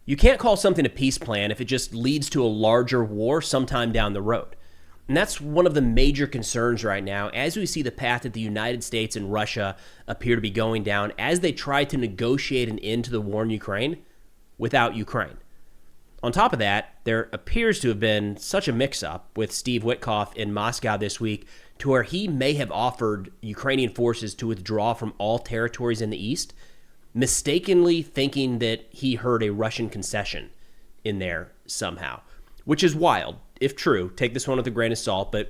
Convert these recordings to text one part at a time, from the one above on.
You can't call something a peace plan if it just leads to a larger war sometime down the road. And that's one of the major concerns right now as we see the path that the United States and Russia appear to be going down as they try to negotiate an end to the war in Ukraine without Ukraine. On top of that, there appears to have been such a mix-up with Steve Witkoff in Moscow this week to where he may have offered Ukrainian forces to withdraw from all territories in the east, mistakenly thinking that he heard a Russian concession in there somehow, which is wild. If true, take this one with a grain of salt, but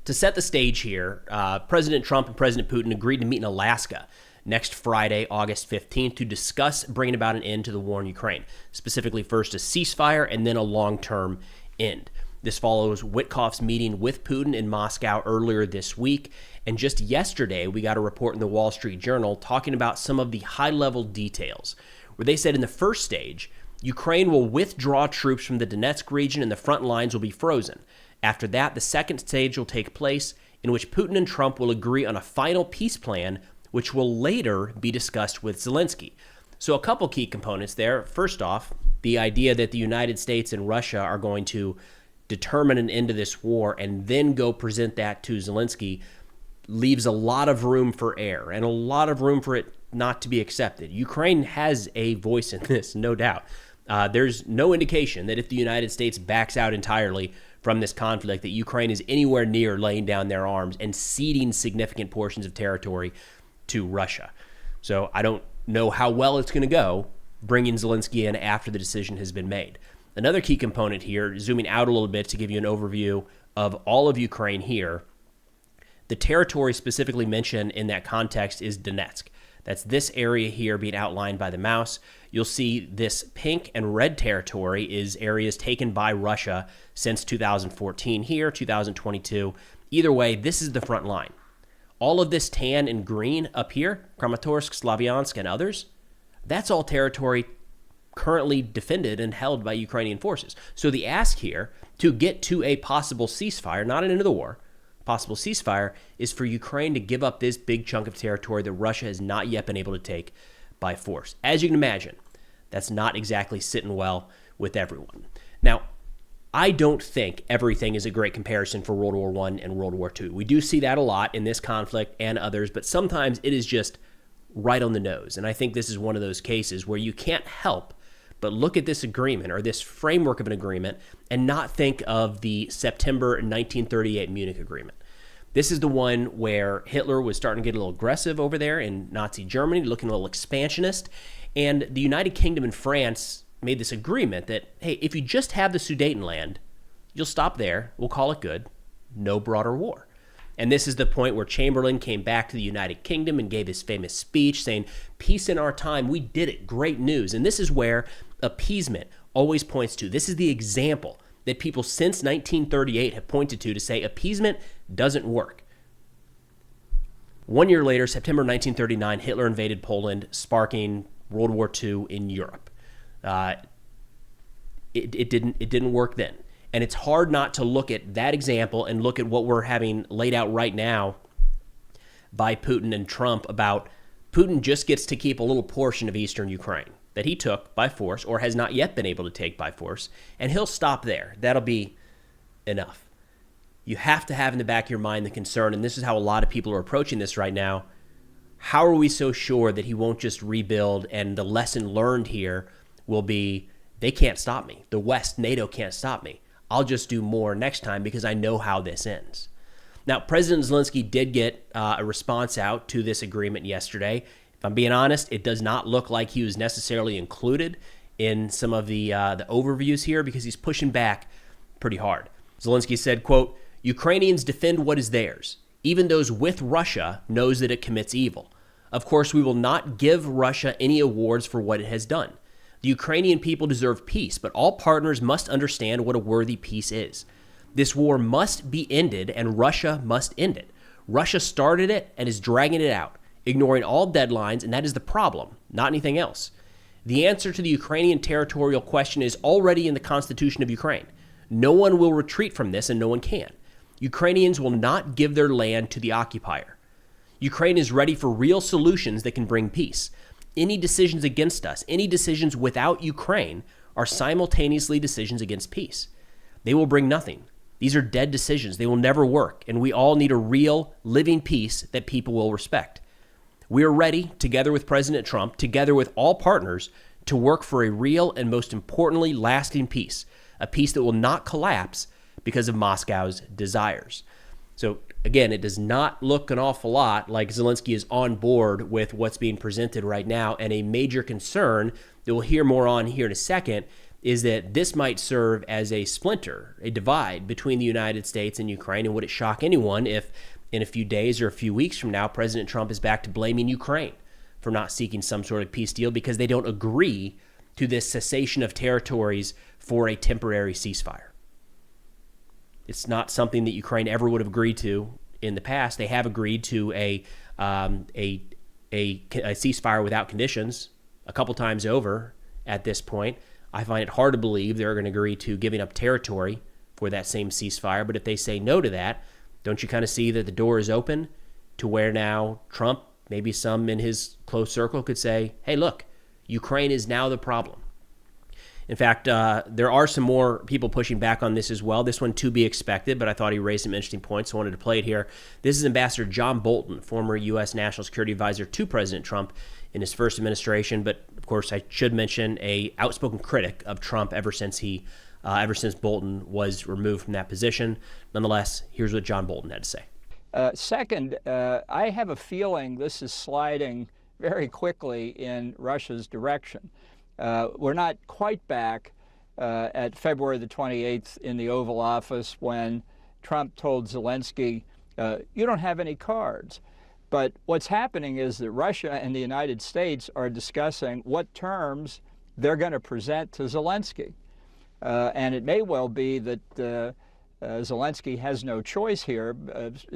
to set the stage here, President Trump and President Putin agreed to meet in Alaska next Friday, August 15th, to discuss bringing about an end to the war in Ukraine, specifically first a ceasefire and then a long-term end. This follows Witkoff's meeting with Putin in Moscow earlier this week, and just yesterday we got a report in the Wall Street Journal talking about some of the high-level details, where they said in the first stage, Ukraine will withdraw troops from the Donetsk region and the front lines will be frozen. After that, the second stage will take place, in which Putin and Trump will agree on a final peace plan, which will later be discussed with Zelensky. So a couple key components there. First off, the idea that the United States and Russia are going to determine an end to this war and then go present that to Zelensky leaves a lot of room for error and a lot of room for it not to be accepted. Ukraine has a voice in this, no doubt. There's no indication that if the United States backs out entirely from this conflict, that Ukraine is anywhere near laying down their arms and ceding significant portions of territory to Russia. So I don't know how well it's going to go bringing Zelensky in after the decision has been made. Another key component here, zooming out a little bit to give you an overview of all of Ukraine here, the territory specifically mentioned in that context is Donetsk. That's this area here being outlined by the mouse. You'll see this pink and red territory is areas taken by Russia since 2014 here, 2022. Either way, this is the front line. All of this tan and green up here, Kramatorsk, Slavyansk, and others, that's all territory currently defended and held by Ukrainian forces. So the ask here to get to a possible ceasefire, not an end of the war, possible ceasefire, is for Ukraine to give up this big chunk of territory that Russia has not yet been able to take by force. As you can imagine, that's not exactly sitting well with everyone. Now, I don't think everything is a great comparison for World War I and World War II. We do see that a lot in this conflict and others, but sometimes it is just right on the nose. And I think this is one of those cases where you can't help but look at this agreement or this framework of an agreement and not think of the September 1938 Munich Agreement. This is the one where Hitler was starting to get a little aggressive over there in Nazi Germany, looking a little expansionist. And the United Kingdom and France made this agreement that, hey, if you just have the Sudetenland, you'll stop there, we'll call it good, no broader war. And this is the point where Chamberlain came back to the United Kingdom and gave his famous speech saying, peace in our time, we did it, great news. And this is where appeasement always points to. This is the example that people since 1938 have pointed to say appeasement doesn't work. 1 year later, September 1939, Hitler invaded Poland, sparking World War II in Europe. It didn't work then. And it's hard not to look at that example and look at what we're having laid out right now by Putin and Trump about Putin just gets to keep a little portion of eastern Ukraine that he took by force or has not yet been able to take by force, and he'll stop there. That'll be enough. You have to have in the back of your mind the concern, and this is how a lot of people are approaching this right now. How are we so sure that he won't just rebuild, and the lesson learned here will be, they can't stop me. The West, NATO can't stop me. I'll just do more next time because I know how this ends. Now, President Zelensky did get a response out to this agreement yesterday. If I'm being honest, it does not look like he was necessarily included in some of the overviews here because he's pushing back pretty hard. Zelensky said, quote, Ukrainians defend what is theirs. Even those with Russia knows that it commits evil. Of course, we will not give Russia any awards for what it has done. The Ukrainian people deserve peace, but all partners must understand what a worthy peace is. This war must be ended, and Russia must end it. Russia started it and is dragging it out, ignoring all deadlines, and that is the problem, not anything else. The answer to the Ukrainian territorial question is already in the Constitution of Ukraine. No one will retreat from this, and no one can. Ukrainians will not give their land to the occupier. Ukraine is ready for real solutions that can bring peace. Any decisions against us, any decisions without Ukraine are simultaneously decisions against peace. They will bring nothing. These are dead decisions. They will never work, and we all need a real, living peace that people will respect. We are ready, together with President Trump, together with all partners, to work for a real and, most importantly, lasting peace, a peace that will not collapse because of Moscow's desires. So, again, it does not look an awful lot like Zelensky is on board with what's being presented right now, and a major concern that we'll hear more on here in a second is that this might serve as a splinter, a divide between the United States and Ukraine. And would it shock anyone if in a few days or a few weeks from now, President Trump is back to blaming Ukraine for not seeking some sort of peace deal because they don't agree to this cessation of territories for a temporary ceasefire? It's not something that Ukraine ever would have agreed to in the past. They have agreed to a ceasefire without conditions a couple times over at this point. I find it hard to believe they're going to agree to giving up territory for that same ceasefire. But if they say no to that, don't you kind of see that the door is open to where now Trump, maybe some in his close circle, could say, hey, look, Ukraine is now the problem. In fact, there are some more people pushing back on this as well. This one to be expected, but I thought he raised some interesting points, so I wanted to play it here. This is Ambassador John Bolton, former U.S. National Security Advisor to President Trump in his first administration, but of course I should mention a outspoken critic of Trump ever since Bolton was removed from that position. Nonetheless, here's what John Bolton had to say. Second, I have a feeling this is sliding very quickly in Russia's direction. We're not quite back at February the 28th in the Oval Office when Trump told Zelensky, you don't have any cards. But what's happening is that Russia and the United States are discussing what terms they're going to present to Zelensky. And it may well be that Zelensky has no choice here.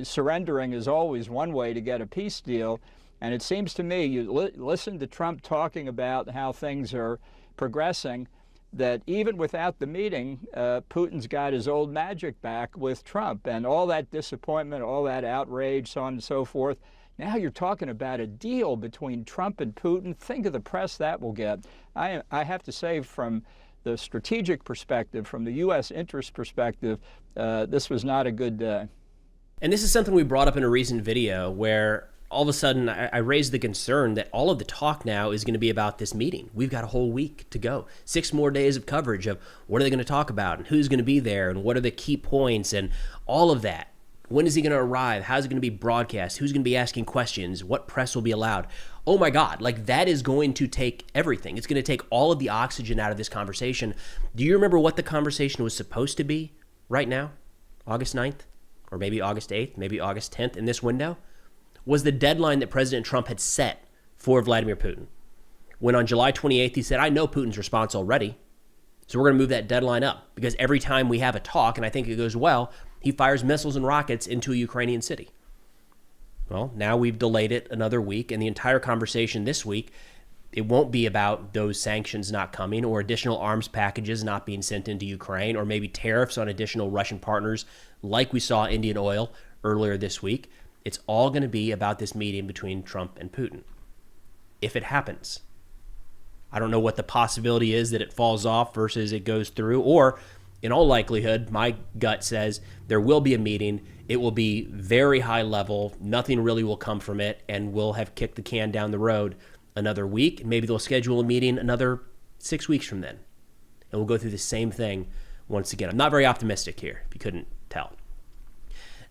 Surrendering is always one way to get a peace deal. And it seems to me, you listen to Trump talking about how things are progressing, that even without the meeting, Putin's got his old magic back with Trump. And all that disappointment, all that outrage, so on and so forth. Now you're talking about a deal between Trump and Putin. Think of the press that will get. I have to say, from the strategic perspective, from the U.S. interest perspective, this was not a good day. And this is something we brought up in a recent video where all of a sudden I raised the concern that all of the talk now is going to be about this meeting. We've got a whole week to go, 6 more days of coverage of what are they going to talk about and who's going to be there and what are the key points and all of that. When is he going to arrive? How's it going to be broadcast? Who's going to be asking questions? What press will be allowed? Oh my God, like that is going to take everything. It's going to take all of the oxygen out of this conversation. Do you remember what the conversation was supposed to be right now? August 9th? Or maybe August 8th? Maybe August 10th in this window? Was the deadline that President Trump had set for Vladimir Putin. When on July 28th, he said, I know Putin's response already, so we're going to move that deadline up because every time we have a talk, and I think it goes well, he fires missiles and rockets into a Ukrainian city. Well, now we've delayed it another week, and the entire conversation this week, it won't be about those sanctions not coming or additional arms packages not being sent into Ukraine or maybe tariffs on additional Russian partners like we saw Indian oil earlier this week. It's all going to be about this meeting between Trump and Putin. If it happens. I don't know what the possibility is that it falls off versus it goes through, or in all likelihood, my gut says there will be a meeting. It will be very high level. Nothing really will come from it, and we'll have kicked the can down the road another week. Maybe they'll schedule a meeting another 6 weeks from then, and we'll go through the same thing once again. I'm not very optimistic here, if you couldn't tell.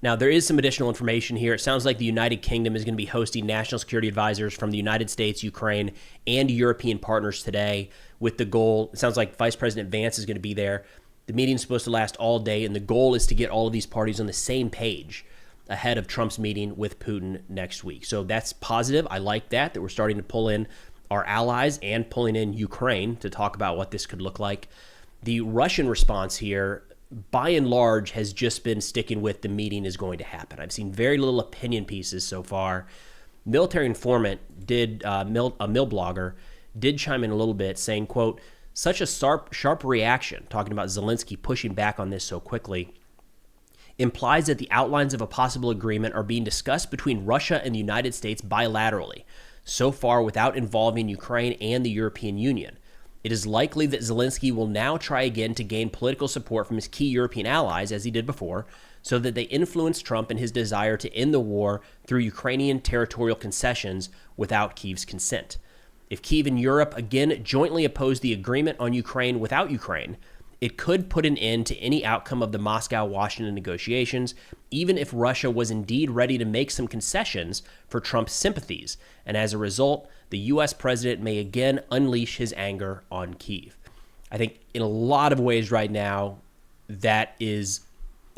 Now, there is some additional information here. It sounds like the United Kingdom is going to be hosting national security advisors from the United States, Ukraine, and European partners today with the goal. It sounds like Vice President Vance is going to be there. The meeting is supposed to last all day, and the goal is to get all of these parties on the same page ahead of Trump's meeting with Putin next week. So that's positive. I like that we're starting to pull in our allies and pulling in Ukraine to talk about what this could look like. The Russian response here, by and large, has just been sticking with the meeting is going to happen. I've seen very little opinion pieces so far. Military Informant a mill blogger, did chime in a little bit saying, quote, such a sharp reaction, talking about Zelensky pushing back on this so quickly, implies that the outlines of a possible agreement are being discussed between Russia and the United States bilaterally. so far without involving Ukraine and the European Union. It is likely that Zelensky will now try again to gain political support from his key European allies, as he did before, so that they influence Trump in his desire to end the war through Ukrainian territorial concessions without Kyiv's consent. If Kyiv and Europe again jointly oppose the agreement on Ukraine without Ukraine, it could put an end to any outcome of the Moscow-Washington negotiations, even if Russia was indeed ready to make some concessions for Trump's sympathies, and as a result, the U.S. president may again unleash his anger on Kyiv. I think in a lot of ways right now, that is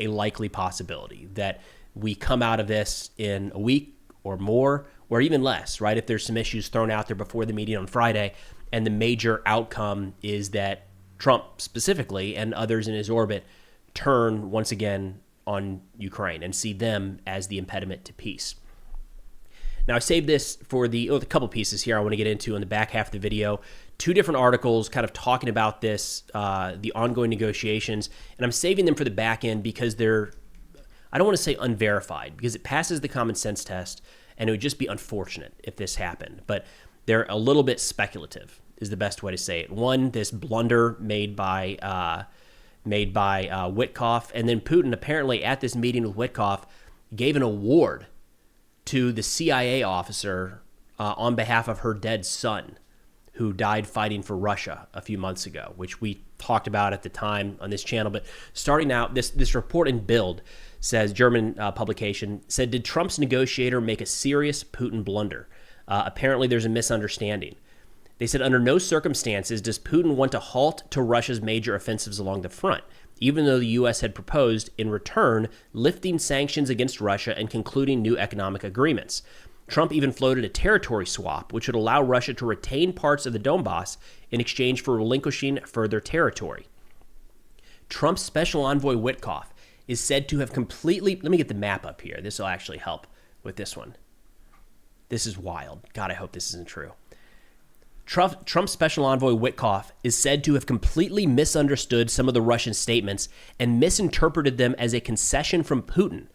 a likely possibility, that we come out of this in a week or more, or even less, right? If there's some issues thrown out there before the meeting on Friday, and the major outcome is that Trump specifically and others in his orbit turn once again on Ukraine and see them as the impediment to peace. Now, I saved this for the couple pieces here I want to get into in the back half of the video. Two different articles kind of talking about this, the ongoing negotiations, and I'm saving them for the back end because they're, I don't want to say unverified, because it passes the common sense test, and it would just be unfortunate if this happened. But they're a little bit speculative, is the best way to say it. One, this blunder made by Witkoff, and then Putin apparently at this meeting with Witkoff gave an award to the CIA officer on behalf of her dead son, who died fighting for Russia a few months ago, which we talked about at the time on this channel. But starting out, this report in Bild says, German publication, said, did Trump's negotiator make a serious Putin blunder? Apparently there's a misunderstanding. They said, under no circumstances does Putin want to halt to Russia's major offensives along the front, even though the U.S. had proposed, in return, lifting sanctions against Russia and concluding new economic agreements. Trump even floated a territory swap, which would allow Russia to retain parts of the Donbass in exchange for relinquishing further territory. Trump's special envoy Witkoff is said to have completely... Let me get the map up here. This will actually help with this one. This is wild. God, I hope this isn't true. Trump's special envoy Witkoff is said to have completely misunderstood some of the Russian statements and misinterpreted them as a concession from Putin.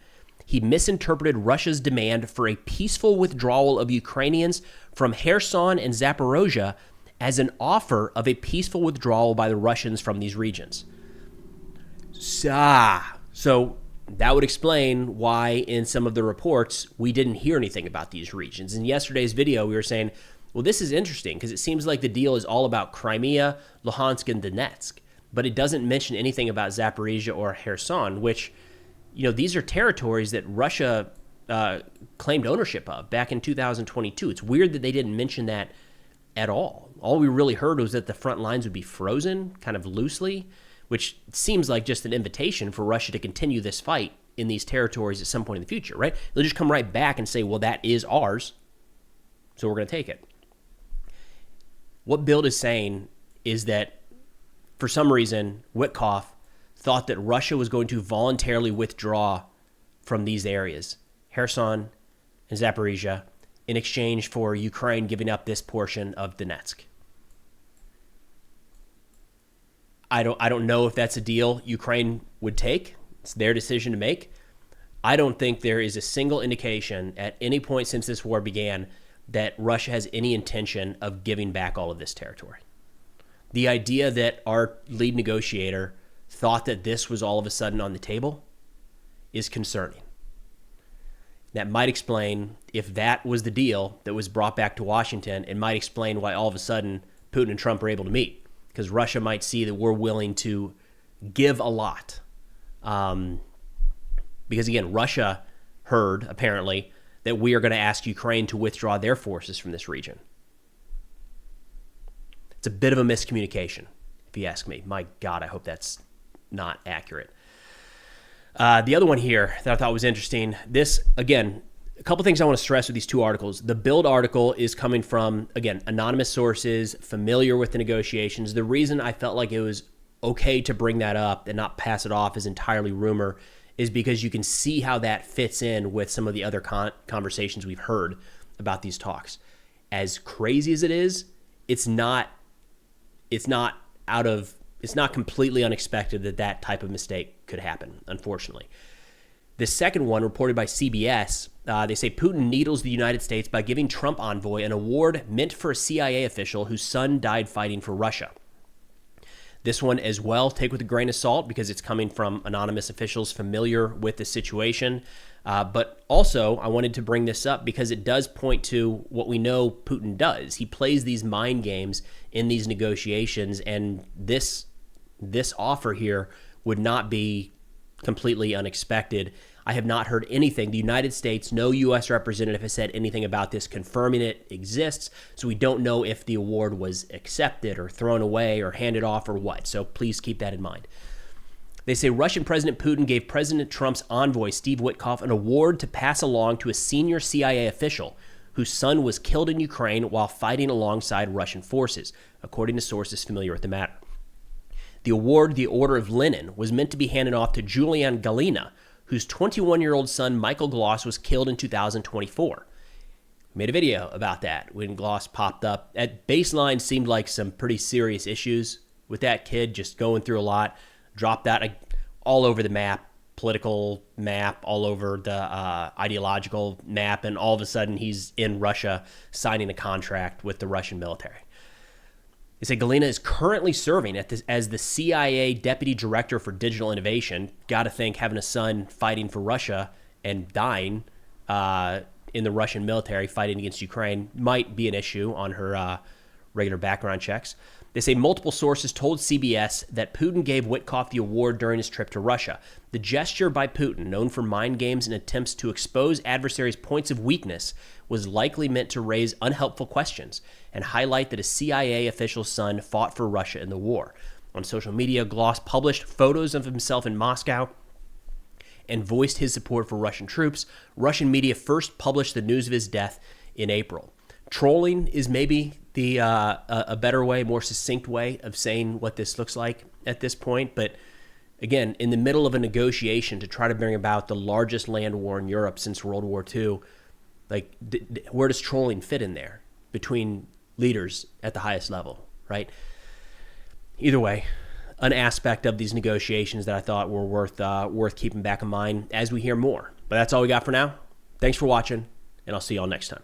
He misinterpreted Russia's demand for a peaceful withdrawal of Ukrainians from Kherson and Zaporozhye as an offer of a peaceful withdrawal by the Russians from these regions. So that would explain why in some of the reports we didn't hear anything about these regions. In yesterday's video, we were saying, well, this is interesting because it seems like the deal is all about Crimea, Luhansk, and Donetsk, but it doesn't mention anything about Zaporizhia or Kherson, which, you know, these are territories that Russia claimed ownership of back in 2022. It's weird that they didn't mention that at all. All we really heard was that the front lines would be frozen, kind of loosely, which seems like just an invitation for Russia to continue this fight in these territories at some point in the future, right? They'll just come right back and say, well, that is ours, so we're going to take it. What Bild is saying is that for some reason, Witkoff thought that Russia was going to voluntarily withdraw from these areas, Kherson and Zaporizhia, in exchange for Ukraine giving up this portion of Donetsk. I don't know if that's a deal Ukraine would take. It's their decision to make. I don't think there is a single indication at any point since this war began that Russia has any intention of giving back all of this territory. The idea that our lead negotiator thought that this was all of a sudden on the table is concerning. That might explain, if that was the deal that was brought back to Washington, it might explain why all of a sudden Putin and Trump are able to meet, because Russia might see that we're willing to give a lot. Because again, Russia heard, apparently, that we are going to ask Ukraine to withdraw their forces from this region. It's a bit of a miscommunication, if you ask me. My God, I hope that's not accurate. The other one here that I thought was interesting, this, again, a couple things I want to stress with these two articles. The Bild article is coming from, again, anonymous sources, familiar with the negotiations. The reason I felt like it was okay to bring that up and not pass it off as entirely rumor is because you can see how that fits in with some of the other conversations we've heard about these talks. As crazy as it is, it's not completely unexpected that type of mistake could happen, unfortunately. The second one, reported by CBS, they say Putin needles the United States by giving Trump envoy an award meant for a CIA official whose son died fighting for Russia. This one as well, take with a grain of salt because it's coming from anonymous officials familiar with the situation. But also, I wanted to bring this up because it does point to what we know Putin does. He plays these mind games in these negotiations, and this offer here would not be completely unexpected. I have not heard anything. The United States, no U.S. representative has said anything about this confirming it exists, so we don't know if the award was accepted or thrown away or handed off or what, so please keep that in mind. They say Russian President Putin gave President Trump's envoy, Steve Witkoff, an award to pass along to a senior CIA official whose son was killed in Ukraine while fighting alongside Russian forces, according to sources familiar with the matter. The award, the Order of Lenin, was meant to be handed off to Julian Galina, whose 21-year-old son, Michael Gloss, was killed in 2024. We made a video about that when Gloss popped up. At baseline, seemed like some pretty serious issues with that kid, just going through a lot. Dropped that all over the map, political map, all over the ideological map, and all of a sudden he's in Russia signing a contract with the Russian military. They say Galina is currently serving as the CIA Deputy Director for Digital Innovation. Got to think having a son fighting for Russia and dying in the Russian military fighting against Ukraine might be an issue on her regular background checks. They say multiple sources told CBS that Putin gave Witkoff the award during his trip to Russia. The gesture by Putin, known for mind games and attempts to expose adversaries' points of weakness, was likely meant to raise unhelpful questions and highlight that a CIA official's son fought for Russia in the war. On social media, Gloss published photos of himself in Moscow and voiced his support for Russian troops. Russian media first published the news of his death in April. Trolling is maybe a better way, more succinct way of saying what this looks like at this point. But again, in the middle of a negotiation to try to bring about the largest land war in Europe since World War II, like where does trolling fit in there between leaders at the highest level, right? Either way, an aspect of these negotiations that I thought were worth keeping back in mind as we hear more. But that's all we got for now. Thanks for watching, and I'll see y'all next time.